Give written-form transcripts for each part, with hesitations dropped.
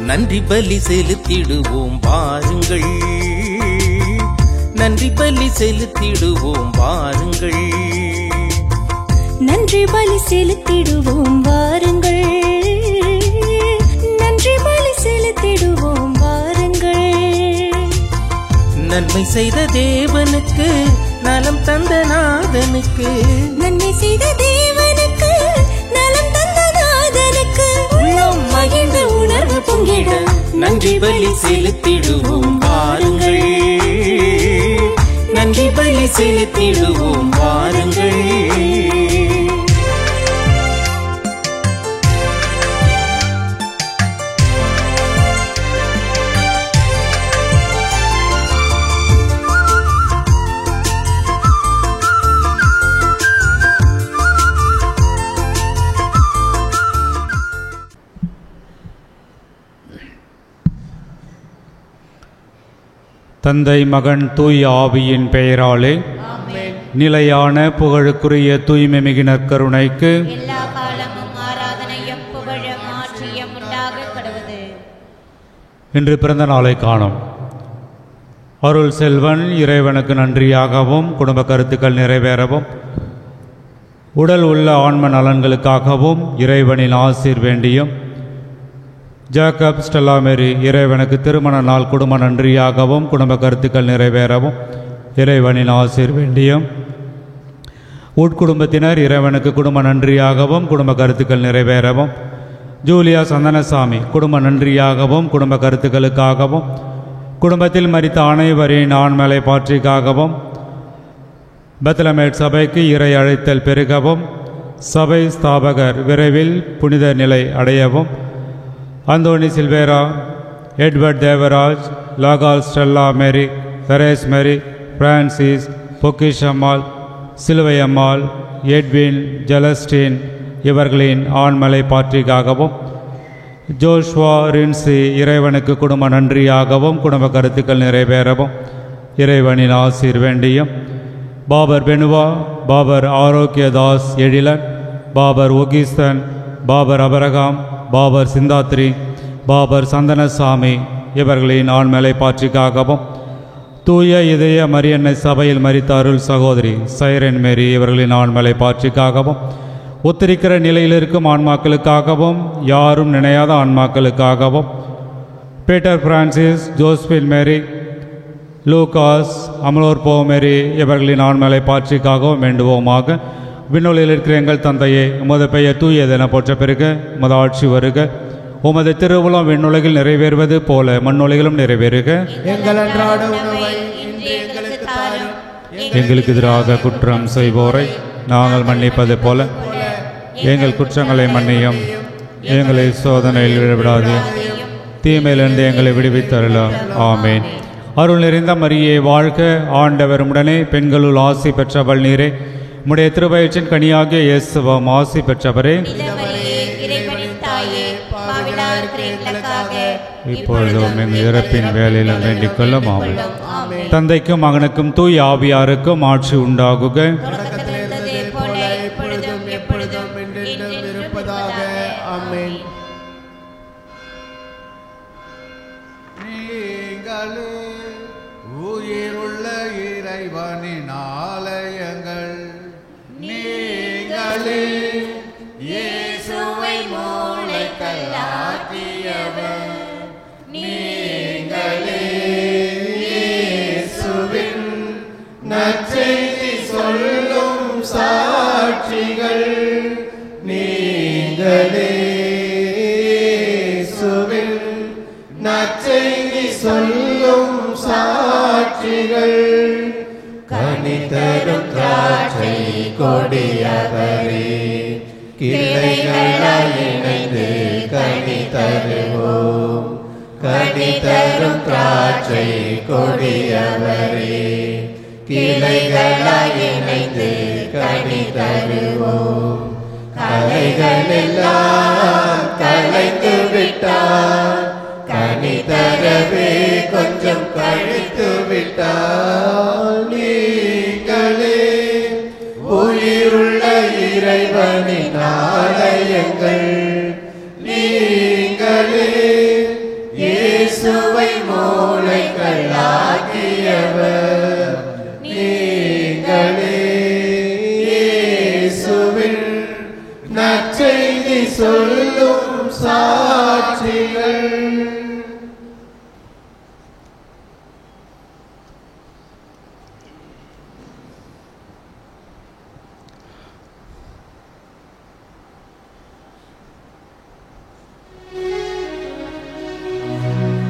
நன்றி பலி செலுத்திடுவோம் வாருங்கள், நன்றி பலி செலுத்திடுவோம் வாருங்கள், நன்றி பலி செலுத்திடுவோம் வாருங்கள், நன்றி பலி செலுத்திடுவோம் வாருங்கள். நன்மை செய்த தேவனுக்கு, நலம் தந்த நாதனுக்கு, நன்மை செய்த தேவனுக்கு, நலம் தந்த நாதனுக்கு, உள்ளம் மகிழ்ந்த உணர்வு பொங்கிட நன்றி பலி செலுத்திடுவோம் வாருங்கள், நன்றி பலி செலுத்திடுவோம் வாருங்கள். தந்தை மகன் தூய ஆவியின் பெயராலே நிலையான புகழுக்குரிய தூய்மை மிகு நற்கருணைக்கு எல்லா காலமும் ஆராதனையும் புகழும் ஆட்சியும் உண்டாக கடவுது. இன்று பிறந்த நாளை காணும் அருள் செல்வன் இறைவனுக்கு நன்றியாகவும், குடும்ப கருத்துக்கள் நிறைவேறவும், உடல் உள்ள ஆன்ம நலன்களுக்காகவும் இறைவனின் ஆசீர் வேண்டியும், ஜேக்கப் ஸ்டெல்லா மேரி இறைவனுக்கு திருமண நாள் குடும்ப நன்றியாகவும், குடும்ப கருத்துக்கள் நிறைவேறவும் இறைவனின் ஆசீர் வேண்டியும், உட்குடும்பத்தினர் இறைவனுக்கு குடும்ப நன்றியாகவும், குடும்ப கருத்துக்கள் நிறைவேறவும், ஜூலியா சந்தனசாமி குடும்ப நன்றியாகவும், குடும்ப கருத்துக்களுக்காகவும், குடும்பத்தில் மரித்த அனைவரின் ஆண்மலை பாற்றிக்காகவும், பெத்லமேட் சபைக்கு இறை அழைத்தல் பெருகவும், சபை ஸ்தாபகர் விரைவில் புனித நிலை அடையவும், அந்தோனி சில்வேரா, எட்வர்ட் தேவராஜ், லாகால் ஸ்டெல்லா மேரி, தெரேஸ் மேரி, பிரான்சிஸ், பொக்கிஷம்மாள், சிலுவையம்மாள், எட்வின், ஜெலஸ்டின் இவர்களின் ஆண்மலை பாற்றிக்காகவும், ஜோஷ்வா ரின்சி இறைவனுக்கு குடும்ப நன்றியாகவும், குடும்ப கருத்துக்கள் நிறைவேறவும் இறைவனின் ஆசீர் வேண்டியும், பாபர் பெனுவா, பாபர் ஆரோக்கியதாஸ் எழிலன், பாபர் ஒகிஸ்தன், பாபர் அபரகாம், பாபர் சிந்தாத்ரி, பாபர் சந்தனசாமி இவர்களின் ஆண்மலை பாற்றிக்காகவும், தூய இதய மரியன்னை சபையில் மரித்த அருள் சகோதரி சைரன் மேரி இவர்களின் ஆண்மலை பாற்றிக்காகவும், ஒத்திருக்கிற நிலையில் இருக்கும் ஆன்மாக்களுக்காகவும், யாரும் நினையாத ஆன்மாக்களுக்காகவும், பீட்டர் பிரான்சிஸ், ஜோஸ்பின் மேரி, லூகாஸ், அமலோர்போ மேரி இவர்களின் ஆண்மலை பாற்றிக்காகவும் வேண்டுவோமாக. விண்ணுலகில் இருக்கிற எங்கள் தந்தையே, உமது பெயர் தூயதென போற்ற பெருக, உமது ஆட்சி வருக, உமது திருவுளம் விண்ணுலகில் நிறைவேறுவது போல மண்ணுலகிலும் நிறைவேறுக. எங்கள் அன்றாட உணவை இன்று எங்களுக்கு தாரும். எங்களுக்கு எதிராக குற்றம் செய்வோரை நாங்கள் மன்னிப்பது போல எங்கள் குற்றங்களை மன்னியும், எங்களை சோதனையில் விடவிடாதே, தீமையிலிருந்து எங்களை விடுவித்தருளாம். ஆமேன். அருள் நிறைந்த மரியே வாழ்க, ஆண்டவர் உடனே, பெண்களுள் ஆசி பெற்றவள் நீரே, உம்முடைய திருவயிற்றின் கனியாகிய இயேசுவாம் ஆசி பெற்றவரே, இப்பொழுதும் எங்கள் இறப்பின் வேலையிலும் வேண்டிக் கொள்ளும். ஆமென். தந்தைக்கும் மகனுக்கும் தூய் ஆவியாருக்கும் ஆட்சி உண்டாகுக. உயிருள்ள இறைவனின் ஆலயங்கள், நீங்களே இயேசுவை மூளைக்கல்லாக்கியவர், நீங்களே இயேசுவின் நற்செய்தி சொல்லும் சாட்சிகள், நீங்களே இயேசுவின் நற்செய்தி சொல்லும் சாட்சிகள், கனிதரும் திராட்சை கொடியவரே, கிளைகளாய் இணைந்து கனி தருவோம். கனிதரும் திராட்சை கொடியவரே, கிளைகளாய் இணைந்து கனி தருவோம். கலைகள் எல்லாம் கலைத்து விட்டார், கனி தரவே கொஞ்சம் கழித்து விட்டால், நீங்களே உயிருள்ள இறைவனின் ஆலயங்கள், நீங்களே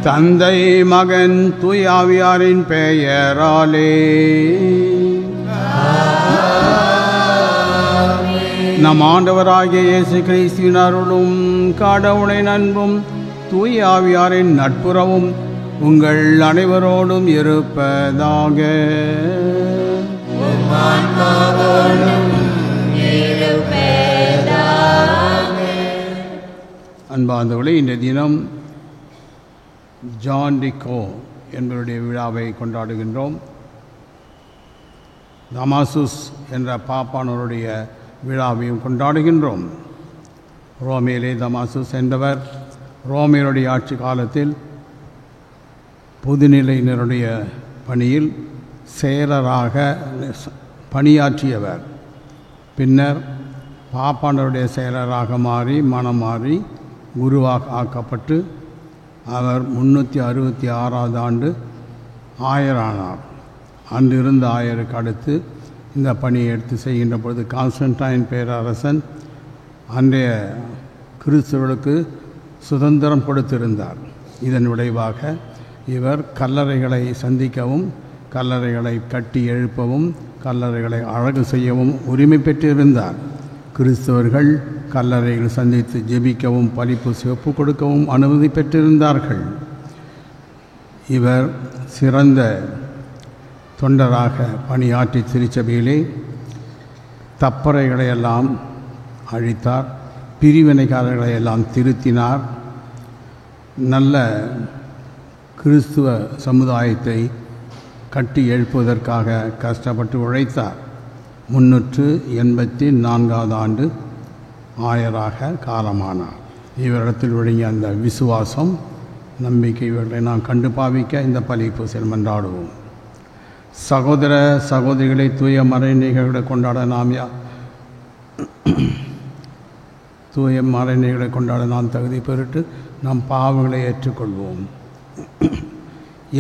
தந்தை மகன் தூய ஆவியாரின் பெயராலே. நம் ஆண்டவராகிய இயேசு கிறிஸ்துவின் அருளும் கடவுளின் அன்பும் தூய ஆவியாரின் நட்புறவும் உங்கள் அனைவரோடும் இருப்பதாக. அன்பார்ந்தவர்களே, இந்த தினம் ஜான் டிக்கோ என்பவருடைய விழாவை கொண்டாடுகின்றோம். தமாசுஸ் என்ற பாப்பானவருடைய விழாவையும் கொண்டாடுகின்றோம். ரோமிலே தமாசுஸ் என்பவர் ரோமியருடைய ஆட்சி காலத்தில் பொதுநிலையினருடைய பணியில் செயலராக பணியாற்றியவர். பின்னர் பாப்பானவருடைய செயலராக மனம் மாறி குருவாக ஆக்கப்பட்டு அவர் 366 ஆண்டு ஆயரானார். அன்றிருந்த ஆயருக்கு அடுத்து இந்த பணியை எடுத்து செய்கின்ற பொழுது கான்ஸ்டன்டைன் பேரரசன் அன்றைய கிறிஸ்தவர்களுக்கு சுதந்திரம் கொடுத்திருந்தார். இதன் விளைவாக இவர் கல்லறைகளை சந்திக்கவும், கல்லறைகளை கட்டி எழுப்பவும், கல்லறைகளை அழகு செய்யவும் உரிமை பெற்றிருந்தார். கிறிஸ்தவர்கள் கல்லறைகள் சந்தித்து ஜெபிக்கவும் பலிப்பு சிவப்பு கொடுக்கவும் அனுமதி பெற்றிருந்தார்கள். இவர் சிறந்த தொண்டராக பணியாற்றி திருச்சபையிலே தப்பறைகளையெல்லாம் அழித்தார், பிரிவினைக்காரர்களை எல்லாம் திருத்தினார். நல்ல கிறிஸ்துவ சமுதாயத்தை கட்டி எழுப்புவதற்காக கஷ்டப்பட்டு உழைத்தார். 384 ஆண்டு ஆயராக காலமானார். இவரிடத்தில் ஒழுங்கிய அந்த விசுவாசம், நம்பிக்கை இவர்களை நாம் கண்டு பாவிக்க இந்த பலிப்பூசல் மன்றாடுவோம். சகோதர சகோதரிகளை தூய மறை நிகழ்வுகளை கொண்டாட தூய மறை நிகழ்வுகளை கொண்டாட நாம் தகுதி பெறுட்டு நம் பாவங்களை ஏற்றுக்கொள்வோம்.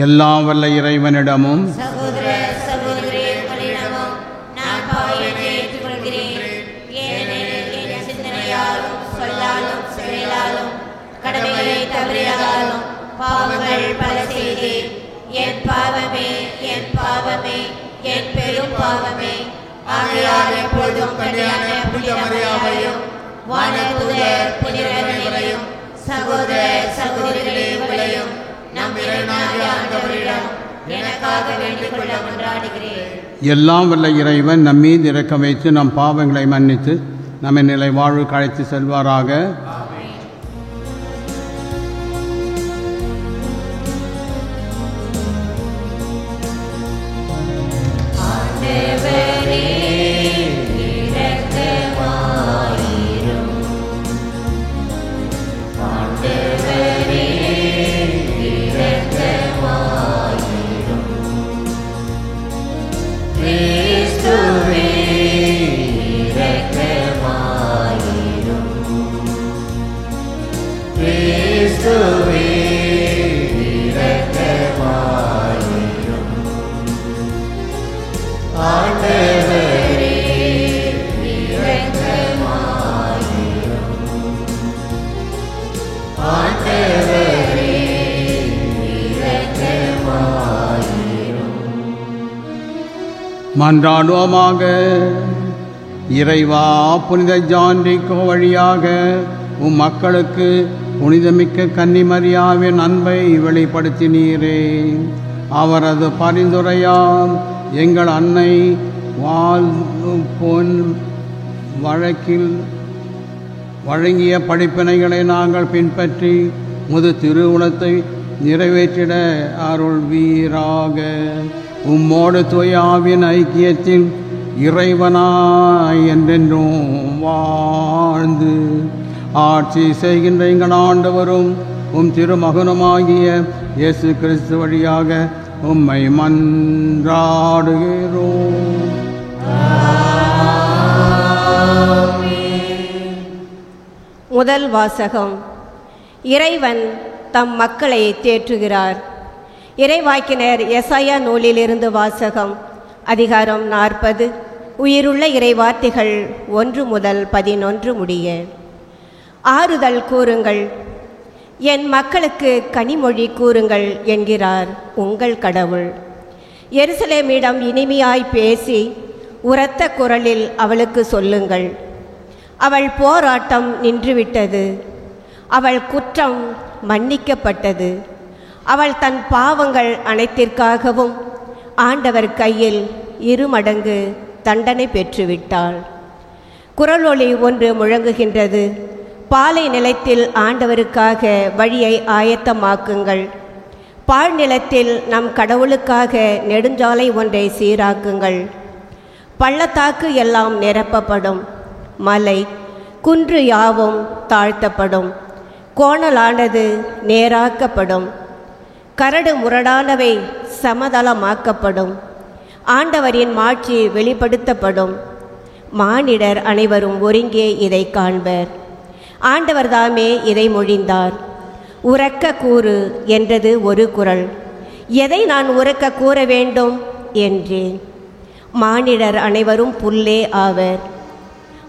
எல்லாம் வல்ல இறைவனிடமும் பாவங்கள் பல செய்தேன், என் பாவமே, என் பாவமே, என் பெரும் பாவமே. ஆகையால் எப்பொழுதும் கன்னியான புனித மரியாவையும் வானதூதர் புனிதரையும் சகோதர சகோதரிகளே உங்களையும் நம் இறைவனாகிய ஆண்டவரிடம் எனக்காக வேண்டிக் கொள்ள கொண்டாடுகிறேன். எல்லாம் வல்ல இறைவன் நம் மீது இரக்கம் வைத்து நம் பாவங்களை மன்னித்து நம்மை நிலை வாழ்வு அழைத்து செல்வாராக. மன்றாடுவோமாக. இறைவா, புனித ஜான் டிக்கோ வழியாக உம் மக்களுக்கு புனிதமிக்க கன்னிமரியாவின் அன்பை வெளிப்படுத்தினீரே. அவரது பரிந்துரையால் எங்கள் அன்னை பொன் வழக்கில் வழங்கிய படிப்பினைகளை நாங்கள் பின்பற்றி முது திருவுளத்தை நிறைவேற்றிட அருள்வீராக. உம்மோடு தூய ஆவியின் ஐக்கியத்தில் இறைவனாய் என்றென்றும் வாழ்ந்து ஆட்சி செய்கின்ற எங்கள் ஆண்டவரும் உம் திருமகனுமாகிய இயேசு கிறிஸ்து வழியாக உம்மை மன்றாடுகிறோம். முதல் வாசகம். இறைவன் தம் மக்களை தேற்றுகிறார். இறைவாக்கினர் எசாயா நூலிலிருந்து வாசகம். அதிகாரம் 40. உயிருள்ள இறைவார்த்தைகள் 1 முதல் 11 முடிய. ஆறுதல் கூறுங்கள். என் மக்களுக்கு கனிமொழி கூறுங்கள் என்கிறார் உங்கள் கடவுள். எருசலேமிடம் இனிமையாய் பேசி உரத்த குரலில் அவளுக்கு சொல்லுங்கள். அவள் போராட்டம் நின்றுவிட்டது, அவள் குற்றம் மன்னிக்கப்பட்டது. அவள் தன் பாவங்கள் அனைத்திற்காகவும் ஆண்டவர் கையில் 2 மடங்கு தண்டனை பெற்றுவிட்டாள். குரலொலி ஒன்று முழங்குகின்றது. பாலை நிலத்தில் ஆண்டவருக்காக வழியை ஆயத்தமாக்குங்கள். பாழ்நிலத்தில் நம் கடவுளுக்காக நெடுஞ்சாலை ஒன்றை சீராக்குங்கள். பள்ளத்தாக்கு எல்லாம் நிரப்பப்படும், மலை குன்று யாவும் தாழ்த்தப்படும், கோணலானது நேராக்கப்படும், கரடு முரடானவை சமதளமாக்கப்படும். ஆண்டவரின் மாட்சி வெளிப்படுத்தப்படும். மானிடர் அனைவரும் ஒருங்கே இதை காண்பர். ஆண்டவர் தாமே இதை மொழிந்தார். உரக்க கூறு என்றது ஒரு குரல். எதை நான் உரக்க கூற வேண்டும் என்றேன். மானிடர் அனைவரும் புல்லே ஆவர்.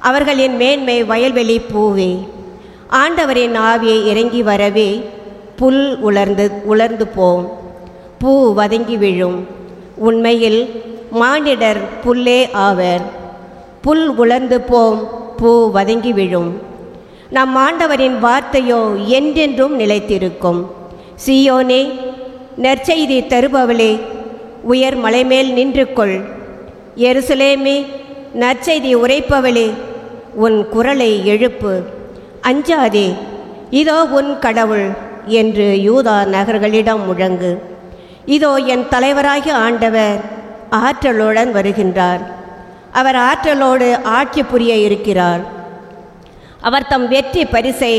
அவர்களின் மேன்மை வயல்வெளி பூவே. ஆண்டவரின் ஆவியை இறங்கி வரவே புல் உலர்ந்து போம், பூ வதங்கி விழும். உண்மையில் மானிடர் புல்லே ஆவர். புல் உலர்ந்து போம், பூ வதங்கி விழும். நம் ஆண்டவரின் வார்த்தையோ என்றென்றும் நிலைத்திருக்கும். சீயோனே, நற்செய்தி தருபவளே, உயர் மலைமேல் நின்று கொள். எருசலேமே, நற்செய்தி உரைப்பவளே, உன் குரலை எழுப்பு. அஞ்சாதே, இதோ உன் கடவுள் என்று யூதா நகர்களிடம் முழங்கு. இதோ என் தலைவராகிய ஆண்டவர் ஆற்றலுடன் வருகின்றார். அவர் ஆற்றலோடு ஆட்சி புரிய இருக்கிறார். அவர் தம் வெற்றி பரிசை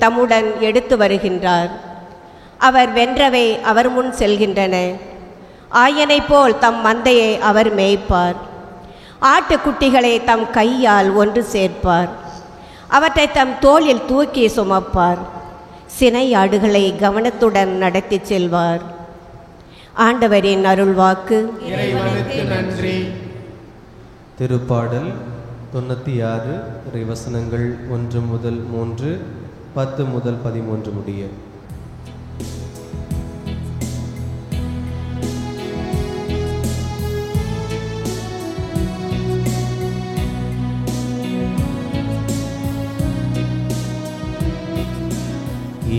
தம்முடன் எடுத்து வருகின்றார். அவர் வென்றவை அவர் முன் செல்கின்றன. ஆயனை போல் தம் மந்தையை அவர் மேய்ப்பார். ஆட்டுக்குட்டிகளை தம் கையால் ஒன்று சேர்ப்பார். அவற்றை தம் தோளில் தூக்கி சுமப்பார். சினை ஆடுகளை கவனத்துடன் நடத்தி செல்வார். ஆண்டவரின் அருள்வாக்கு. இறைவனுக்கு நன்றி. திருப்பாடல் 96 இறைவசனங்கள் 1 முதல் 3, 10 முதல் 13 முடிய.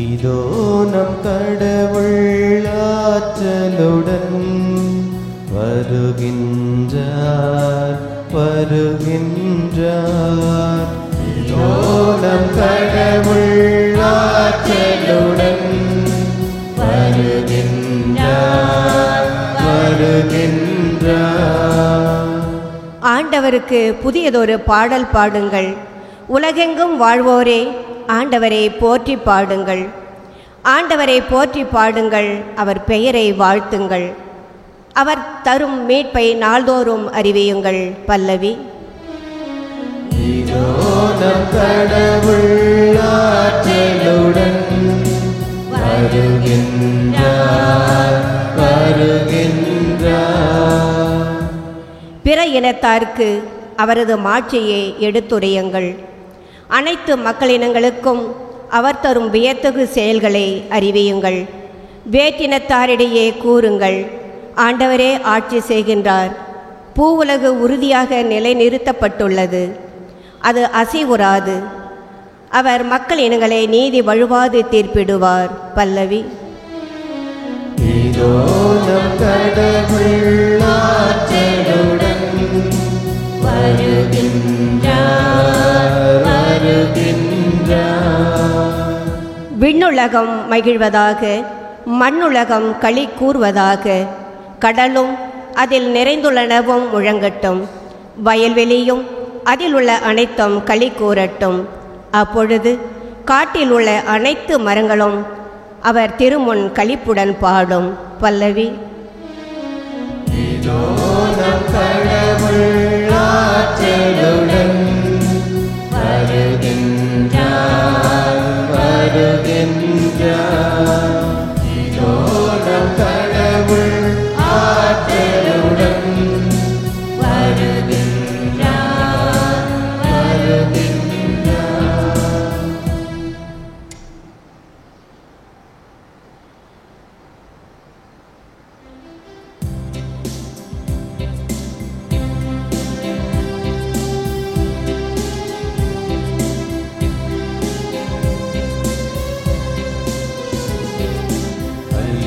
இதோ நம் கடவுள் ஆற்றலுடன் வருகின்றார், வருகின்றார். இதோ நம் கடவுள் ஆற்றலுடன் வருகின்றார், வருகின்றார். ஆண்டவருக்கு புதியதொரு பாடல் பாடுங்கள். உலகெங்கும் வாழ்வோரே, ஆண்டவரை போற்றி பாடுங்கள். ஆண்டவரை போற்றி பாடுங்கள். அவர் பெயரை வாழ்த்துங்கள். அவர் தரும் மீட்பை நாள்தோறும் அறிவியுங்கள். பல்லவி. இதோ நம் கடவுள் ஆற்றலுடன் வருகின்றார், வருகின்றார். பிற இனத்தாருக்கு அவரது மாட்சியை எடுத்துரையுங்கள். அனைத்து மக்களினங்களுக்கும் அவர் தரும் வியத்தகு செயல்களை அறிவியுங்கள். வேற்றினத்தாரிடையே கூறுங்கள், ஆண்டவரே ஆட்சி செய்கின்றார். பூவுலகு உறுதியாக நிலைநிறுத்தப்பட்டுள்ளது, அது அசைவுறாது. அவர் மக்கள் இனங்களை நீதி வழுவாது தீர்ப்பிடுவார். பல்லவி. இதோ நம் கடவுள் ஆற்றலுடன் வருகின்றார், வருகின்றார். விண்ணுலகம் மகிழ்வதாக, மண்ணுலகம் களி கூர்வதாக. கடலும் அதில் நிறைந்துள்ளனவும் முழங்கட்டும், வயல்வெளியும் அதில் உள்ள அனைத்தும் களி கூறட்டும். அப்பொழுது காட்டில் உள்ள அனைத்து மரங்களும் அவர் திருமுன் களிப்புடன் பாடும். பல்லவி. இதோ நம் கடவுள் ஆற்றலுடன் வருகின்றார், வருகின்றார். இதோ நம் கடவுள் ஆற்றலுடன் வருகின்றார், வருகின்றார்.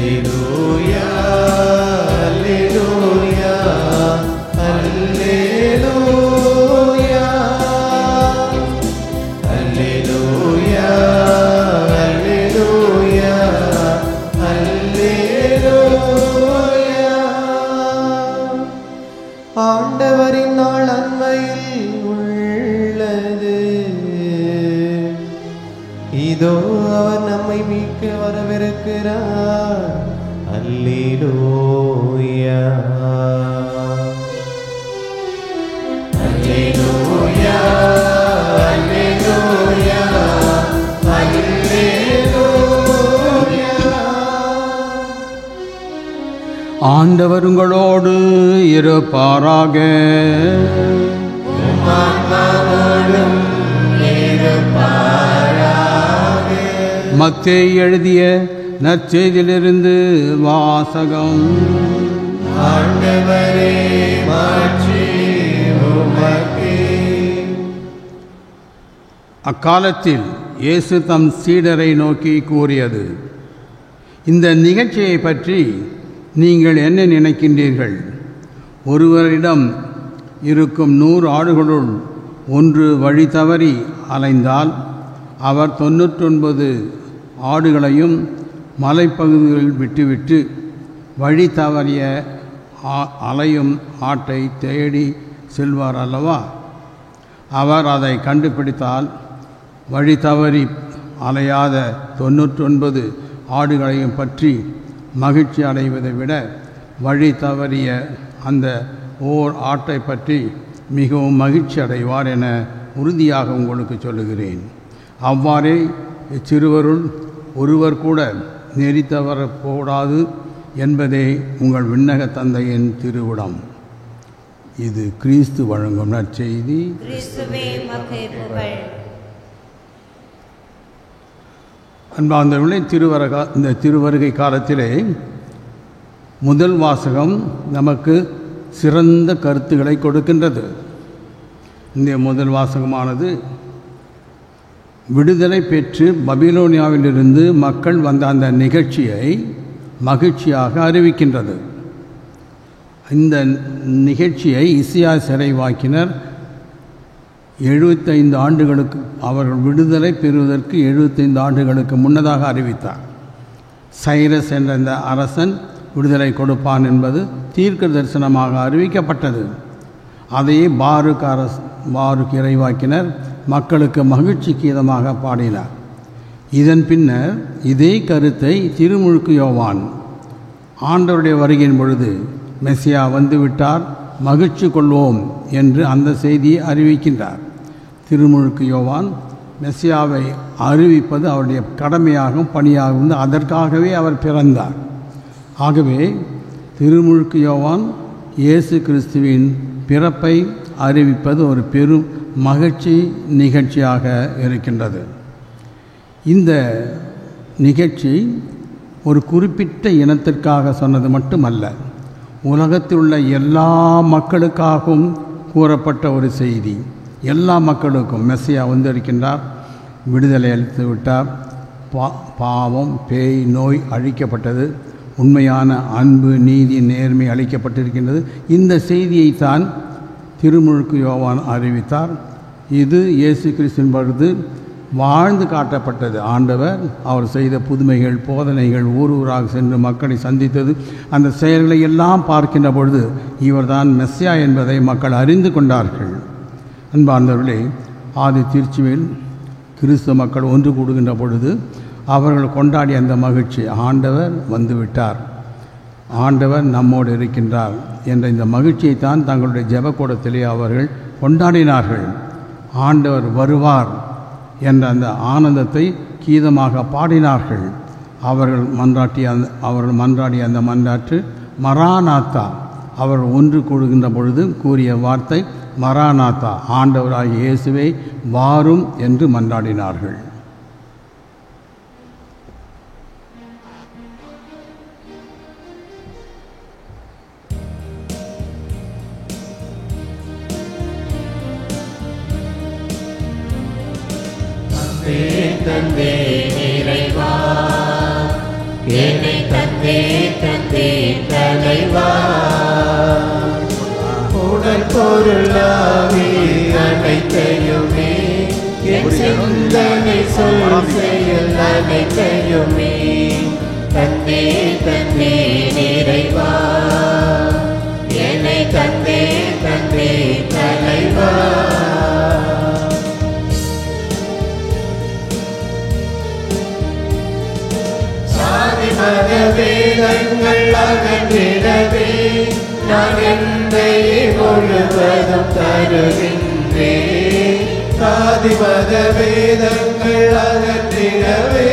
அல்லேலூயா அல்லேலூயா அல்லேலூயா அல்லேலூயா அல்லேலூயா அல்லேலூயா. ஆண்டவரின் நாள் அண்மையில் உள்ளது, இதோ அவர் நம்மை மீட்க வரவிருக்கிறார். அல்லேலூயா அல்லேலூயா அல்லேலூயா அல்லேலூயா. ஆண்டவர் உங்களோடு இருப்பாராக. மத்தேயு எழுதிய நற்செய்தியிலிருந்து வாசகம். ஆண்டவரே மாட்சி உமக்கே. அக்காலத்தில் இயேசு தம் சீடரை நோக்கி கூறியது, இந்த நிகழ்ச்சியை பற்றி நீங்கள் என்ன நினைக்கின்றீர்கள்? ஒருவரிடம் இருக்கும் 100 ஆடுகளுள் ஒன்று வழி தவறி அலைந்தால் அவர் 99 ஆடுகளையும் மலைப்பகுதிகளில் விட்டுவிட்டு வழி தவறிய அலையும் ஆட்டை தேடி செல்வார் அல்லவா? அவர் அதை கண்டுபிடித்தால் வழி தவறி அலையாத 99 ஆடுகளையும் பற்றி மகிழ்ச்சி அடைவதை விட வழி தவறிய அந்த ஓர் ஆட்டை பற்றி மிகவும் மகிழ்ச்சி அடைவார் என உறுதியாக உங்களுக்கு சொல்லுகிறேன். அவ்வாறே இச்சிறுவருள் ஒருவர் கூட நெறி தவறக்கூடாது என்பதே உங்கள் விண்ணக தந்தையின் திருவிடம். இது கிறிஸ்து வழங்கும் நற்செய்தி. அன்பார்ந்தவர்களே, இந்த திருவருகை காலத்திலே முதல் வாசகம் நமக்கு சிறந்த கருத்துக்களை கொடுக்கின்றது. இந்த முதல் வாசகமானது விடுதலை பெற்று பபிலோனியாவிலிருந்து மக்கள் வந்த அந்த நிகழ்ச்சியை மகிழ்ச்சியாக அறிவிக்கின்றது. இந்த நிகழ்ச்சியை இசியா சிறைவாக்கினர் 75 ஆண்டுகளுக்கு, அவர்கள் விடுதலை பெறுவதற்கு 75 ஆண்டுகளுக்கு முன்னதாக அறிவித்தார். சைரஸ் என்ற இந்த அரசன் விடுதலை கொடுப்பான் என்பது தீர்க்க தரிசனமாக அறிவிக்கப்பட்டது. அதையே பாருக் இறைவாக்கினர் மக்களுக்கு மகிழ்ச்சி கீதமாக பாடினார். இதன் பின்னர் இதே கருத்தை திருமுழுக்கு யோவான் ஆண்டவருடைய வருகையின் பொழுது மெசியா வந்துவிட்டார், மகிழ்ச்சி கொள்வோம் என்று அந்த செய்தியை அறிவிக்கின்றார். திருமுழுக்கு யோவான் மெசியாவை அறிவிப்பது அவருடைய கடமையாகவும் பணியாகவும் இருந்து அதற்காகவே அவர் பிறந்தார். ஆகவே திருமுழுக்கு யோவான் இயேசு கிறிஸ்துவின் பிறப்பை அறிவிப்பது ஒரு பெரும் மகிழ்ச்சி நிகழ்ச்சியாக இருக்கின்றது. இந்த நிகழ்ச்சி ஒரு குறிப்பிட்ட இனத்திற்காக சொன்னது மட்டுமல்ல, உலகத்தில் உள்ள எல்லா மக்களுக்காகவும் கூறப்பட்ட ஒரு செய்தி. எல்லா மக்களுக்கும் மெசியா வந்திருக்கின்றார், விடுதலை அளித்து விட்டார், பாவம் பேய் நோய் அழிக்கப்பட்டது, உண்மையான அன்பு நீதி நேர்மை அளிக்கப்பட்டிருக்கின்றது. இந்த செய்தியைத்தான் திருமுழுக்கு யோவான் அறிவித்தார். இது இயேசு கிறிஸ்துவின் பொழுது வாழ்ந்து காட்டப்பட்டது. ஆண்டவர் அவர் செய்த புதுமைகள் போதனைகள், ஊர் ஊராக சென்று மக்களை சந்தித்தது, அந்த செயல்களை எல்லாம் பார்க்கின்ற பொழுது இவர்தான் மெஸ்ஸியா என்பதை மக்கள் அறிந்து கொண்டார்கள். அன்பார்ந்தவர்களே, ஆதி திருச்சியில் கிறிஸ்துவ மக்கள் ஒன்று கூடுகின்ற பொழுது அவர்கள் கொண்டாடிய அந்த மகிழ்ச்சி, ஆண்டவர் வந்துவிட்டார், ஆண்டவர் நம்மோடு இருக்கின்றார் என்ற இந்த மகிழ்ச்சியை தான் தங்களுடைய ஜெபக்கூடத்திலே அவர்கள் கொண்டாடினார்கள். ஆண்டவர் வருவார் என்ற அந்த ஆனந்தத்தை கீதமாக பாடினார்கள். அவர்கள் மன்றாடிய அந்த மன்றாற்று மராநாத்தா, அவர்கள் ஒன்று கூடுகின்ற பொழுது கூறிய வார்த்தை மராநாத்தா, ஆண்டவராகிய இயேசுவே வாரும் என்று மன்றாடினார்கள். தந்தே இறைவா, என்னை தந்தே தந்தே தந்தே தலைவா உடல் பொருளாவி அனைத்தையுமே என் சிந்தனை சொல் செயல் அனைத்தையுமே தந்தே தந்தே நிறைவா என்னை தந்தே தந்தே தலைவா சாதி மத வேதங்கள் அகன்றிடவே நான் என்னை முழுவதும் தருகின்றேன் சாதி மத வேதங்கள் அகன்றிடவே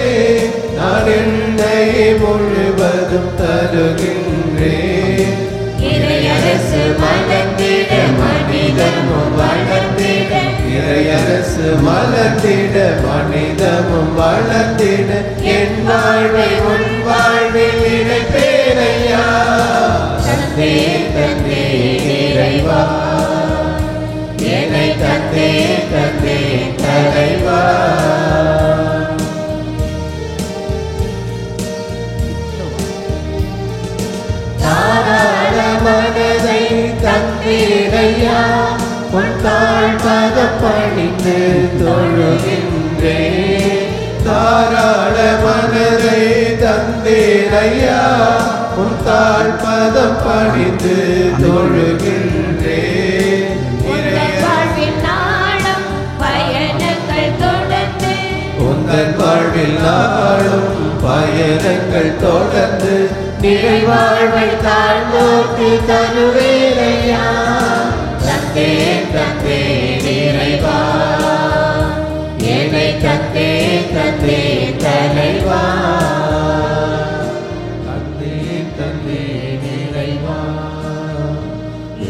நான் என்னை முழுவதும் தருகின்றேன் இறையரசு மலர்ந்திட மனிதமும் வளர்ந்திட இறையரசு மலர்ந்திட மனிதமும் வளர்ந்திட என் வாழ்வை உன் வாழ்வில் இணைப்பேனையா தந்தே தந்தே இறைவா என்னை தந்தே தந்தே தலைவா தாராள மனதை தந்தேனையா உன் தாழ்பாத பணிந்து தொழுகின்றேன் தாராள மனதை தந்தேனையா உன் தாழ்பாத பணிந்து தொழுகின்றேன் வாழ்வில் நாளும் பயணங்கள் தொடர்ந்து உந்தன் வாழ்வில் நாளும் பயணங்கள் தொடர்ந்து நிறைவாழ்வை தாழ்ந்தோக்கு தருவேனையா தந்தே தந்தே நிறைவா என்னை தந்தே தந்தே தலைவா தந்தே தந்தே நிறைவா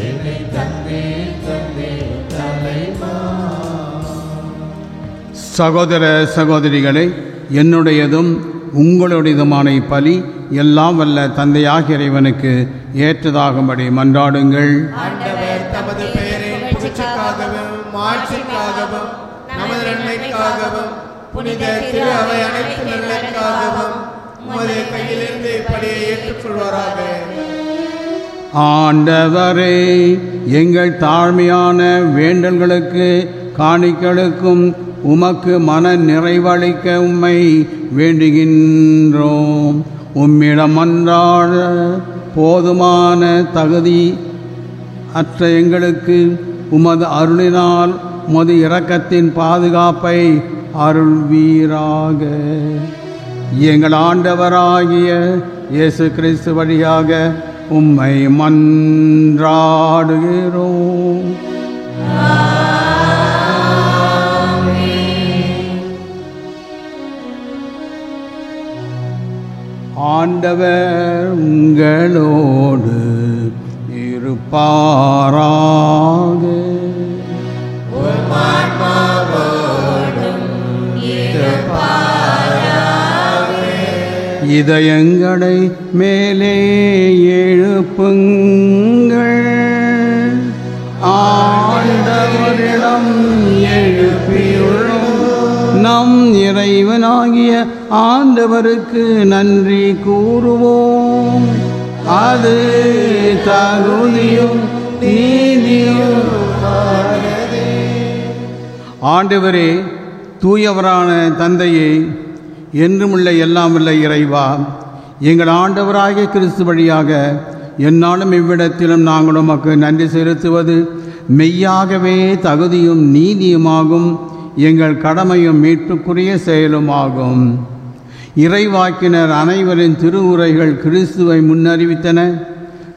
என்னை தந்தே தந்தே தலைவா. சகோதர சகோதரிகளே, என்னுடையதும் உங்களுடையதுமான இப்பலி எல்லாம் வல்ல தந்தையாகிய இறைவனுக்கு ஏற்றதாகும்படி மன்றாடுங்கள். ஆண்டவர் தமது பெயரின் புகழ்ச்சிக்காகவும் மாட்சிக்காகவும் நமது நன்மைக்காகவும் புனித திரு அவை அனைத்து நலனுக்காகவும் உமது கையிலிருந்து இப்படியை ஏற்றுக்கொள்வாராக. ஆண்டவரே, எங்கள் தாழ்மையான வேண்டல்களுக்கு காணிக்களுக்கும் உமக்கு மன நிறைவளிக்க உம்மை வேண்டுகின்றோம். உம்மிடம் மன்றாட போதுமான தகுதி அற்ற எங்களுக்கு உமது அருளினால் உமது இரக்கத்தின் பாதுகாப்பை அருள்வீராக. எங்கள் ஆண்டவராகிய இயேசு கிறிஸ்து வழியாக உம்மை மன்றாடுகிறோம். ஆண்டவர் உங்களோடு இருப்பாராக. இதயங்களை மேலே எழுப்புங்கள், ஆண்டவரிடம் எழுப்பியுள்ளோம். நம் இறைவனாகிய ஆண்டவருக்கு நன்றி கூறுவோம். அது தகுதியும் நீதியும். ஆண்டவரே, தூயவரான தந்தையே, என்றுமுள்ள எல்லாம் உள்ள இறைவா, எங்கள் ஆண்டவராகிய கிறிஸ்து வழியாக எந்நாளும் இவ்விடத்திலும் நாங்கள் உமக்கு நன்றி செலுத்துவது மெய்யாகவே தகுதியும் நீதியுமாகும், எங்கள் கடமையும் மீட்புக்குரிய செயலுமாகும். இறைவாக்கினர் அனைவரின் திருவுரைகள் கிறிஸ்துவை முன்னறிவித்தன.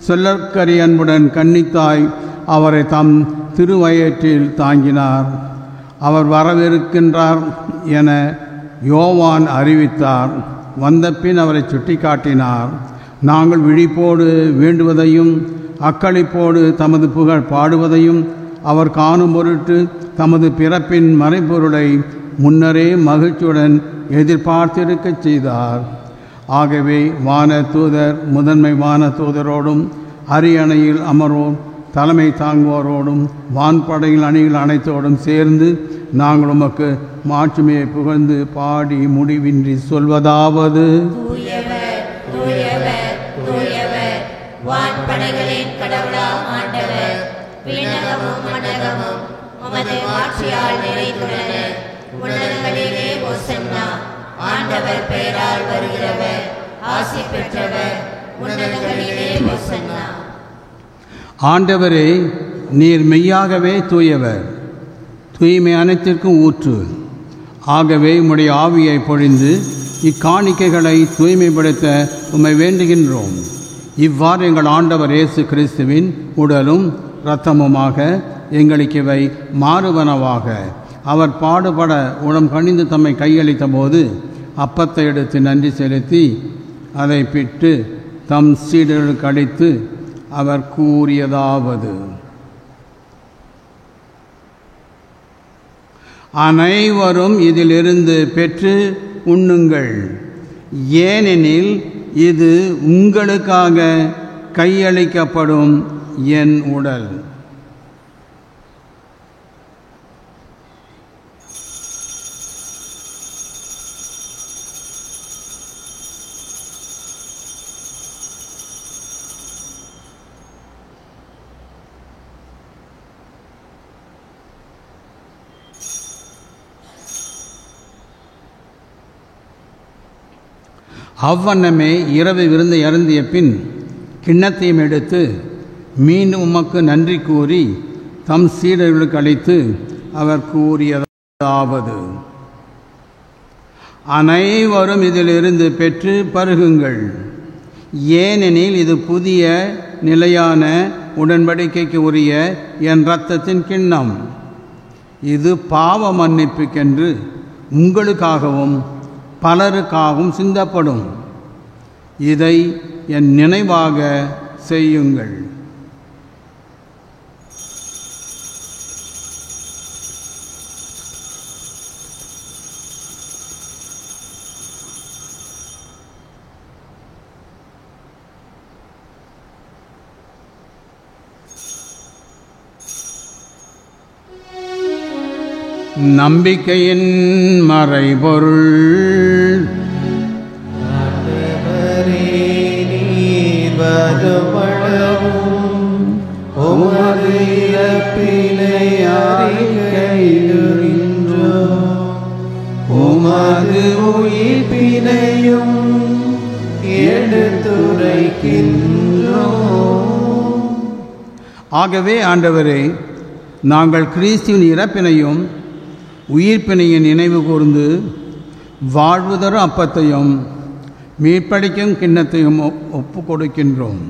சொல்லற்கரிய அன்புடன் கன்னித்தாய் அவரை தம் திருவயிற்றில் தாங்கினார். அவர் வரவிருக்கின்றார் என யோவான் அறிவித்தார். வந்தபின் அவரை சுட்டி காட்டினார். நாங்கள் விழிப்போடு வேண்டுவதையும் அக்களிப்போடு தமது புகழ் பாடுவதையும் அவர் காணும் பொருட்டு தமது பிறப்பின் மறைபொருளை முன்னரே மகிழ்ச்சியுடன் எதிர்பார்த்திருக்கச் செய்தார். ஆகவே வான தூதர் முதன்மை வான தூதரோடும் அரியணையில் அமர்வோம் தலைமை தாங்குவோரோடும் வான்படையில் அணிகள் அனைத்தோடும் சேர்ந்து நாங்கள் உமக்கு மாட்சிமையை புகழ்ந்து பாடி முடிவின்றி சொல்வதாவது: தூயவர் தூயவர் படைகளின் கடவுளாம் ஆண்டவர். விண்ணகமும் மண்ணகமும் உமது ஆட்சியால் நிறைந்துள்ளன. உன்னதங்களிலே ஓசன்னா. ஆண்டவர் பெயரால் வருகிறவர் ஆசி பெற்றவர். உன்னதங்களிலே ஓசன்னா. ஆண்டவரே, நீர் மெய்யாகவே தூயவர், தூய்மை அனைத்திற்கும் ஊற்று. ஆகவே உம்முடைய ஆவியை பொழிந்து இக்காணிக்கைகளை தூய்மைப்படுத்த உம்மை வேண்டுகின்றோம். இவ்வாறு எங்கள் ஆண்டவர் இயேசு கிறிஸ்துவின் உடலும் இரத்தமுமாக எங்களுக்கு இவை மாறுவனவாக. அவர் பாடுபட உளம் கனிந்து தம்மை கையளித்த போது அப்பத்தை எடுத்து நன்றி செலுத்தி அதை பிட்டு தம் சீடர்களுக்கு அளித்து அவர் கூறியதாவது: அனைவரும் இதிலிருந்து பெற்று உண்ணுங்கள், ஏனெனில் இது உங்களுக்காக கையளிக்கப்படும் என் உடல். அவ்வண்ணமே இரவு விருந்து அருந்திய பின் கிண்ணத்தையும் எடுத்து மீண்டும் உமக்கு நன்றி கூறி தம் சீடர்களுக்கு அளித்து அவர் கூறியதாவது: அனைவரும் இதிலிருந்து பெற்று பருகுங்கள், ஏனெனில் இது புதிய நிலையான உடன்படிக்கைக்கு உரிய என் இரத்தத்தின் கிண்ணம். இது பாவ மன்னிப்புக்கென்று உங்களுக்காகவும் பலருக்காகவும் சிந்தப்படும். இதை என் நினைவாக செய்யுங்கள். நம்பிக்கையின் மறைபொருள். நீர் வருமளவும் உமது இறப்பினை அறிக்கையிடுகின்றோம், உமது உயிர்ப்பினையும் எடுத்துரைக்கின்றோம். ஆகவே ஆண்டவரே, நாங்கள் கிறிஸ்துவின் இறப்பினையும் உயிர்ப்பினையும் நினைவு கூர்ந்து வாழ்வு தரும் அப்பத்தையும் மீட்பளிக்கும் கிண்ணத்தையும் ஒப்பு கொடுக்கின்றோம்.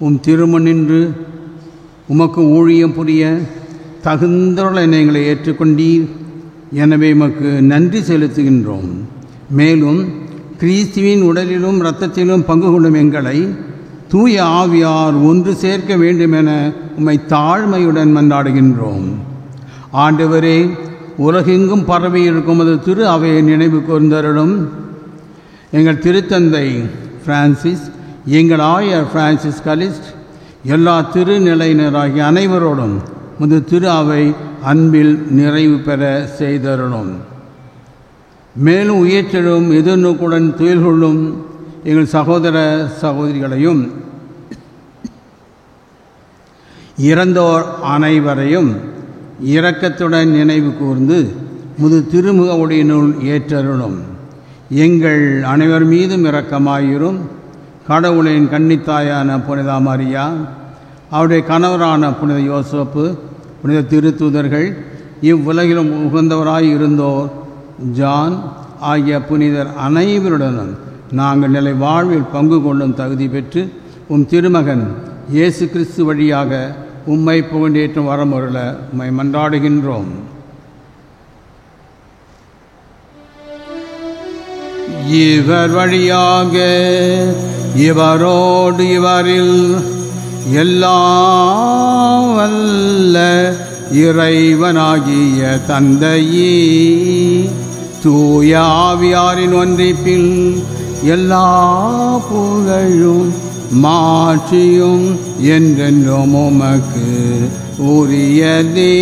உம் திருமுன்னின்று உமக்கு ஊழியம் புரிய தகுந்தவர்கள் எங்களை ஏற்றுக்கொண்டீர். எனவே உமக்கு நன்றி செலுத்துகின்றோம். மேலும் கிறிஸ்துவின் உடலிலும் இரத்தத்திலும் பங்கு கொள்ளும் எங்களை தூய ஆவியார் ஒன்று சேர்க்க வேண்டுமென உம்மை தாழ்மையுடன் மன்றாடுகின்றோம். ஆண்டவரே, உலகெங்கும் பரவி இருக்கும் அது திரு அவையை நினைவு கூர்ந்தருளும். எங்கள் திருத்தந்தை பிரான்சிஸ், எங்கள் ஆயர் பிரான்சிஸ் கலிஸ்ட், எல்லா திருநிலையினராகிய அனைவரோடும் முது திரு அவை அன்பில் நிறைவு பெற செய்தருளும். மேலும் உயிர்த்தெழும் எதிர்நோக்குடன் துயில் கொள்ளும் எங்கள் சகோதர சகோதரிகளையும் இறந்தோர் அனைவரையும் இரக்கத்துடன் நினைவு கூர்ந்து முது திருமுக ஒளியினுள் ஏற்றருளும். எங்கள் அனைவர் மீதும் இரக்கமாயிரும். கடவுளின் கன்னித்தாயான புனித மரியா, அவருடைய கணவரான புனித யோசப்பு, புனித திருத்தூதர்கள், இவ்வுலகிலும் உகந்தவராய் இருந்தோர் ஜான் ஆகிய புனிதர் அனைவருடனும் நாங்கள் நிலை வாழ்வில் பங்கு கொள்ளும் தகுதி பெற்று உம் திருமகன் இயேசு கிறிஸ்து வழியாக உம்மை புகழேற்றும் வரமுருள உம்மை மன்றாடுகின்றோம். இவர் வழியாக இவரோடு இவரில் எல்லாம் வல்ல இறைவனாகிய தந்தையே, தூய ஆவியாரின் ஒன்றிப்பில் எல்லா புகழும் மாற்றியும் என்றென்றும் உமக்கு உரியதே.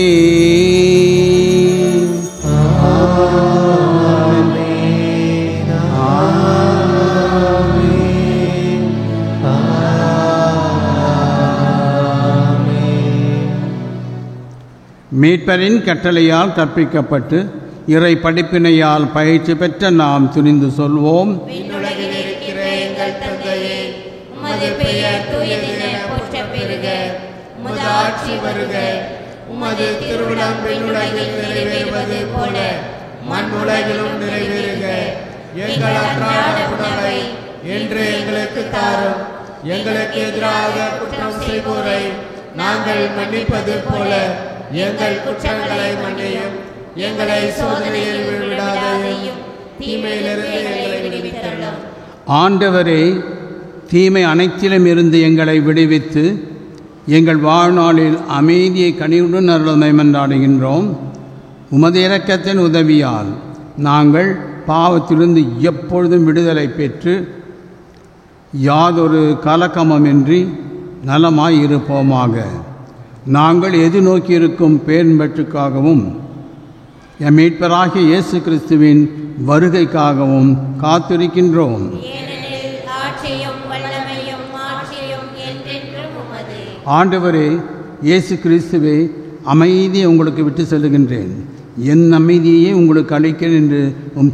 மீட்பரின் கட்டளையால் கற்பிக்கப்பட்டு இறை படிப்பினையால் பயிற்சி பெற்ற நாம் துணிந்து சொல்வோம். விண்ணுலகில் இருக்கிற எங்கள் தந்தையே, உமது பெயர் தூயதென போற்றப் பெறுக. உமது ஆட்சி வருக. உமது திருவிழம் விண்ணுலகில் நிறைவேறுவது போல மண்ணுலகிலும் நிறைவேறுக. எங்கள் அன்றாட உணவை இன்று எங்களுக்கு தாரும். எங்களுக்கு எதிராக குற்றம் செய்வோரை நாங்கள் மன்னிப்பது போல எங்கள் குற்றங்களை மன்னியும். எங்களை சோதனையில் விடாதேயும், தீமையிலிருந்து எங்களை விடுவித்தருளும். ஆண்டவரே, தீமை அனைத்திலும் இருந்து எங்களை விடுவித்து எங்கள் வாழ்நாளில் அமைதியை கனிவுடன் அருளமை மன்றாடுகின்றோம். உமது இரக்கத்தின் உதவியால் நாங்கள் பாவத்திலிருந்து எப்பொழுதும் விடுதலை பெற்று யாதொரு கலக்கமுமின்றி நலமாய் இருப்போமாக. நாங்கள் எதிர்நோக்கியிருக்கும் பேர்பற்றுக்காகவும் எம் மீட்பராகிய இயேசு கிறிஸ்துவின் வருகைக்காகவும் காத்திருக்கின்றோம். ஏனெனில் ஆட்சியும் வல்லமையும் மாட்சியும் என்றென்றும் உமது. ஆண்டவரே இயேசு கிறிஸ்துவே, அமைதியை உங்களுக்கு விட்டு செல்லுகின்றேன், என் அமைதியே உங்களுக்கு அளிக்கிறேன் என்று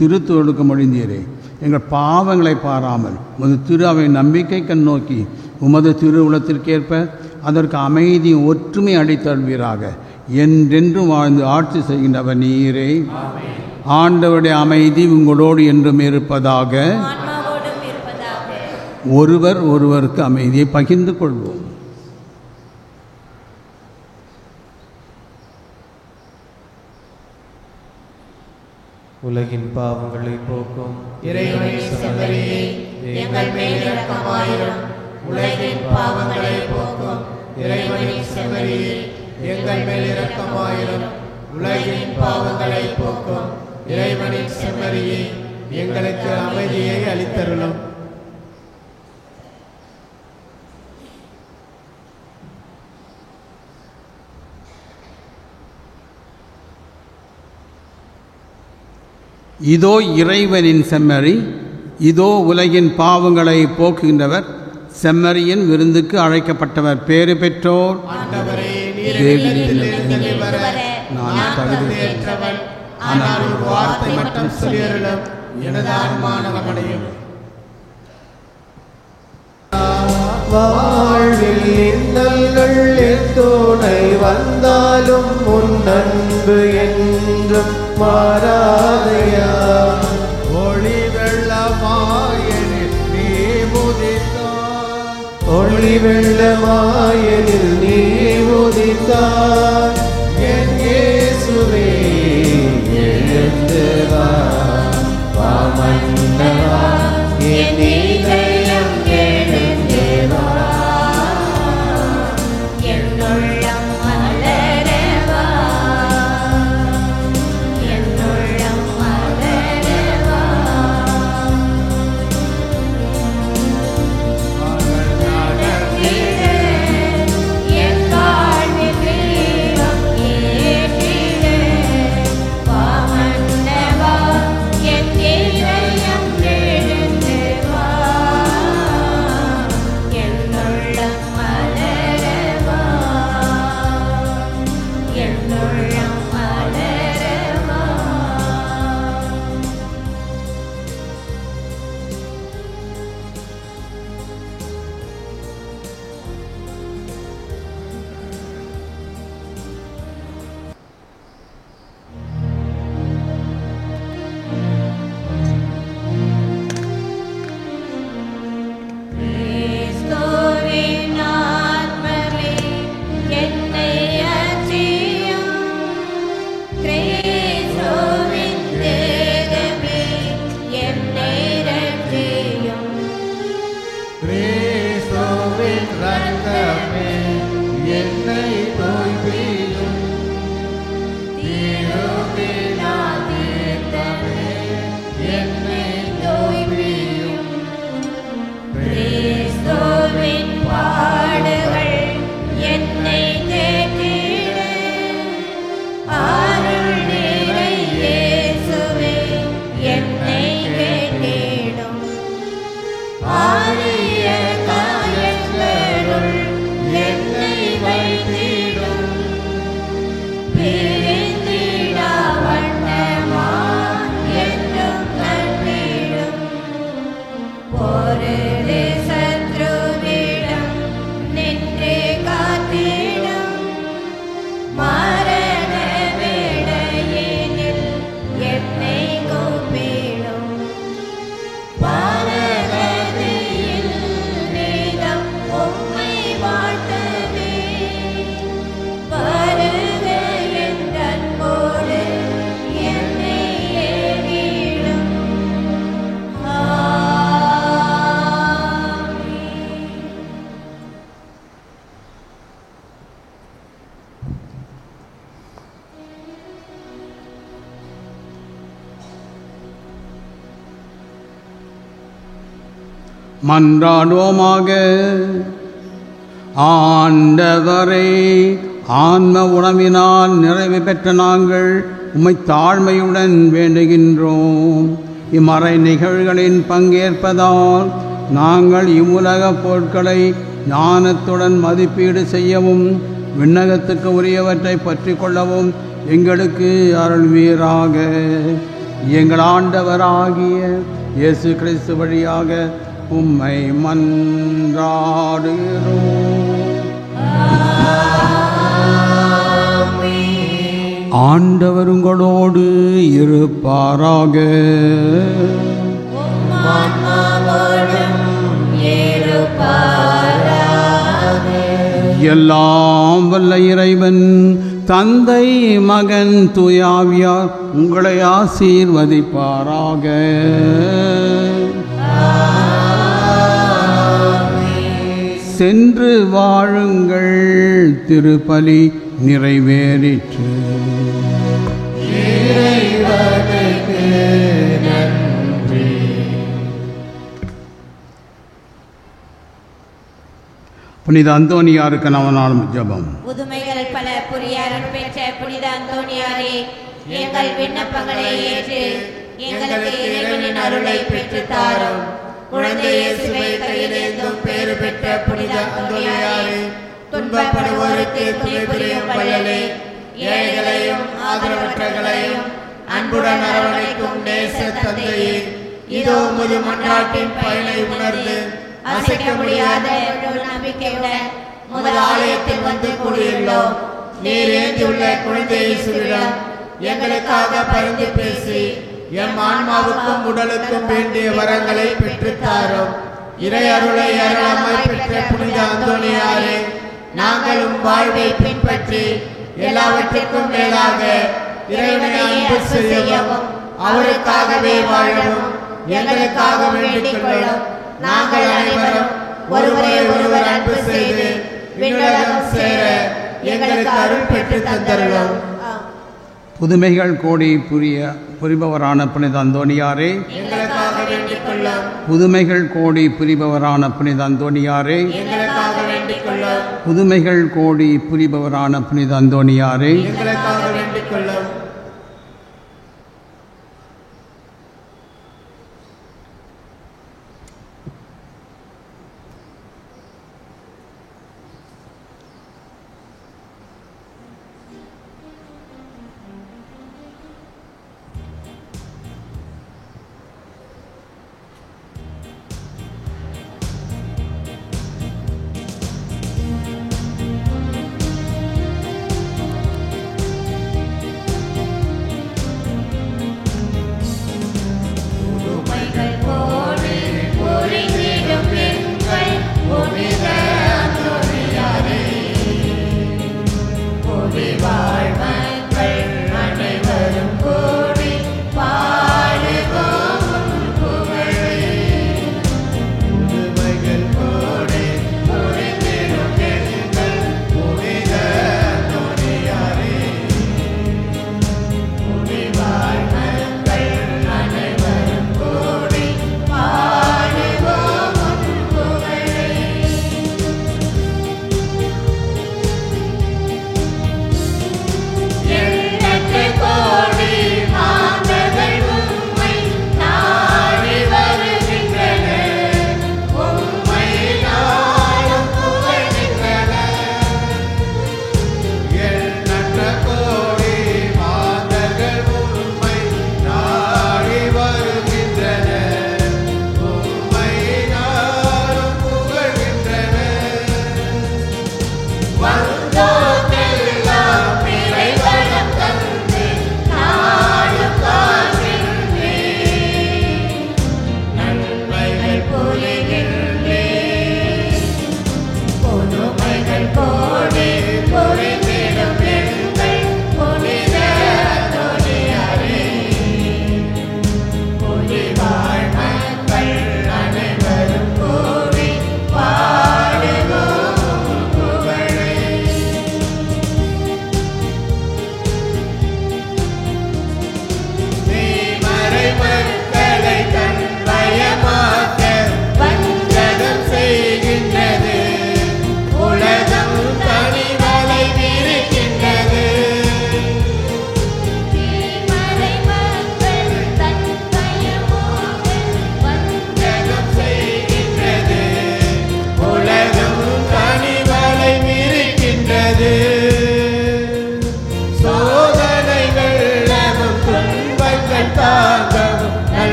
திருத்தொழுக்க மொழிந்தீரே. எங்கள் பாவங்களை பாராமல் உமது திரு அவை நம்பிக்கை கண் நோக்கி உமது திருவுளத்திற்கேற்ப அதற்கு அமைதியும் ஒற்றுமை அளித்தருள்வீராக. என்றென்றும் வாழ்ந்து ஆட்சி செய்கின்றவர் நீரே. ஆண்டவருடைய அமைதி உங்களோடு என்றும் இருப்பதாக. ஆன்மாவோடும் இருப்பதாக. ஒருவர் ஒருவருக்கு அமைதியை பகிர்ந்து கொள்வோம். உலகின் பாவங்களை போக்கும் இறைவனின் செம்மறியே, எங்கள் மேல் இரக்கமாயிரும். உலகின் பாவங்களை போக்கும் இறைவனின் செம்மறியே, எங்கள் மேல் இரக்கமாயிரும். உலகின் பாவங்களை போக்கும் இறைவனின் செம்மறியே, எங்களுக்கு அமைதியை அளித்தருளும். இதோ இறைவனின் செம்மறி, இதோ உலகின் பாவங்களை போக்குகின்றவர். செம்மறியின் விருந்துக்கு அழைக்கப்பட்டவர் பேறு பெற்றோர். நான் தகுதியற்றவன், ஆனால் ஒரு வார்த்தை மட்டும் சொல்லியருளும், எனது ஆன்மா நலமடையும். வாழ்வில் இன்னல்கள் எத்துணை வந்தாலும் உன் அன்பு என்றும் மாறாதையா. ஒளி வெள்ளமாயனில் நீ உதித்தாய், ஒளி வெள்ளமாயனில் நீ உதித்தாய். என் இயேசுவே எழுந்து வா, வா மன்னவா, என் இதயம் எழுந்து வா. என்னுள்ளம் மலரவா, என்னுள்ளம் மலரவா. என் வாழ்வில் தேவா, மன்றாடுவோமாக. ஆண்டவரே, ஆன்ம உணவினால் நிறைவு பெற்ற நாங்கள் உம்மை தாழ்மையுடன் வேண்டுகின்றோம். இம்மறை நிகழ்வுகளின் பங்கேற்பதால் நாங்கள் இவ்வுலக பொருட்களை ஞானத்துடன் மதிப்பீடு செய்யவும் விண்ணகத்துக்கு உரியவற்றை பற்றி கொள்ளவும் எங்களுக்கு அருள்வீராக. எங்கள் ஆண்டவராகிய இயேசு கிறிஸ்து வழியாக உம்மை மன்றாடுகிறோம். ஆண்டவர் உங்களோடு இருப்பாராக. எல்லாம் வல்ல இறைவன் தந்தை, மகன், தூயாவியார் உங்களை ஆசீர்வதிப்பாராக. சென்று வாழுங்கள். திருப்பலி நிறைவேறிற்று. புனித அந்தோனியாருக்கு நவநாளும் ஜெபம். புதுமைகள் பல புரிய அருள் பெற்ற புனித அந்தோனியாரே, எங்கள் விண்ணப்பங்களை ஏற்று எங்களுக்கு இறைவனின் அருளை பெற்று தாரும். குழந்தை இயேசுவை கையிலேந்தும் பேறு பெற்ற புனித அந்தோனியாரே, துன்பப்படுவோருக்கு துணை புரியும் வள்ளலே, ஏழைகளையும் ஆதரவற்றவர்களையும் அன்புடன் அரவணைக்கும் நேச தந்தையே, இதோ உமது மன்றாட்டின் பயனை உணர்ந்து அசைக்க முடியாத நம்பிக்கையுடன் முதல் ஆலயத்தில் வந்து கூடியுள்ளோம். நீர் ஏந்தியுள்ள குழந்தை இயேசுவிடம் எங்களுக்காக பரிந்து பேசி எம் ஆன்மாவுக்கும் உடலுக்கும் வேண்டிய வரங்களை பெற்றுத்தாரும். இறை அருளை அருளாமல் பெற்ற புனித அந்தோனியாரே, நாங்களும் வாழ்வை பின்பற்றி எல்லாவற்றிற்கும் மேலாக இறைவனை அன்பு செய்யவும் அவருக்காகவே வாழவும் எங்களுக்காக வேண்டிக் கொள்ளும். நாங்கள் அனைவரும் ஒருவரை ஒருவர் அன்பு செய்து விண்ணகம் சேர எங்களுக்கு அருள் பெற்று தந்தருளும். புதுமைகள் கோடி புரிபவரான புனித அந்தோனியாரே, எங்களுக்காக வேண்டிக் கொள்ளும். புதுமைகள் கோடி புரிபவரான புனித அந்தோனியாரே, எங்களுக்காக வேண்டிக் கொள்ளும். புதுமைகள் கோடி புரிபவரான புனித அந்தோனியாரே, எங்களுக்காக வேண்டிக் கொள்ளும்.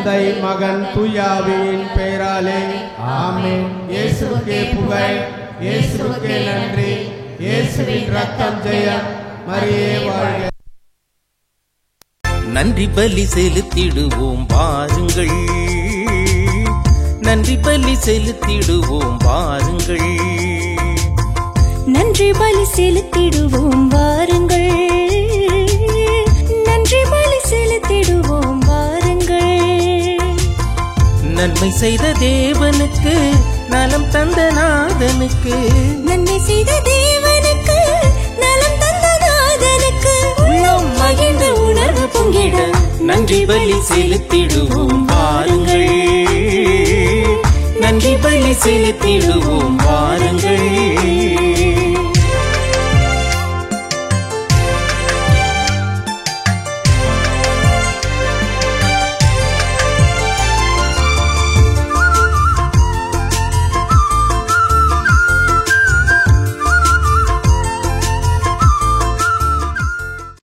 தந்தை மகன் தூயாவியின் பெயராலே ஆமென். இயேசுவுக்கே புகழ், இயேசுவுக்கே நன்றி, இயேசுவின் ரத்தம் ஜெயம், மரியே வாழ்க. நன்றி பலி செலுத்திடுவோம் வாருங்கள், நன்றி பலி செலுத்திடுவோம் வாருங்கள், நன்றி பலி செலுத்திடுவோம் வாருங்கள், நன்றி பலி செலுத்திடுவோம் வாருங்கள். நன்மை செய்த தேவனுக்கு, நலம் தந்த நாதனுக்கு, நன்மை செய்த தேவனுக்கு, நலம் தந்த நாதனுக்கு, உள்ளம் மகிழ்ந்து உணர்வு பொங்கிட நன்றி பலி செலுத்திடுவோம் வாருங்கள், நன்றி பலி செலுத்திடுவோம் வாருங்கள்.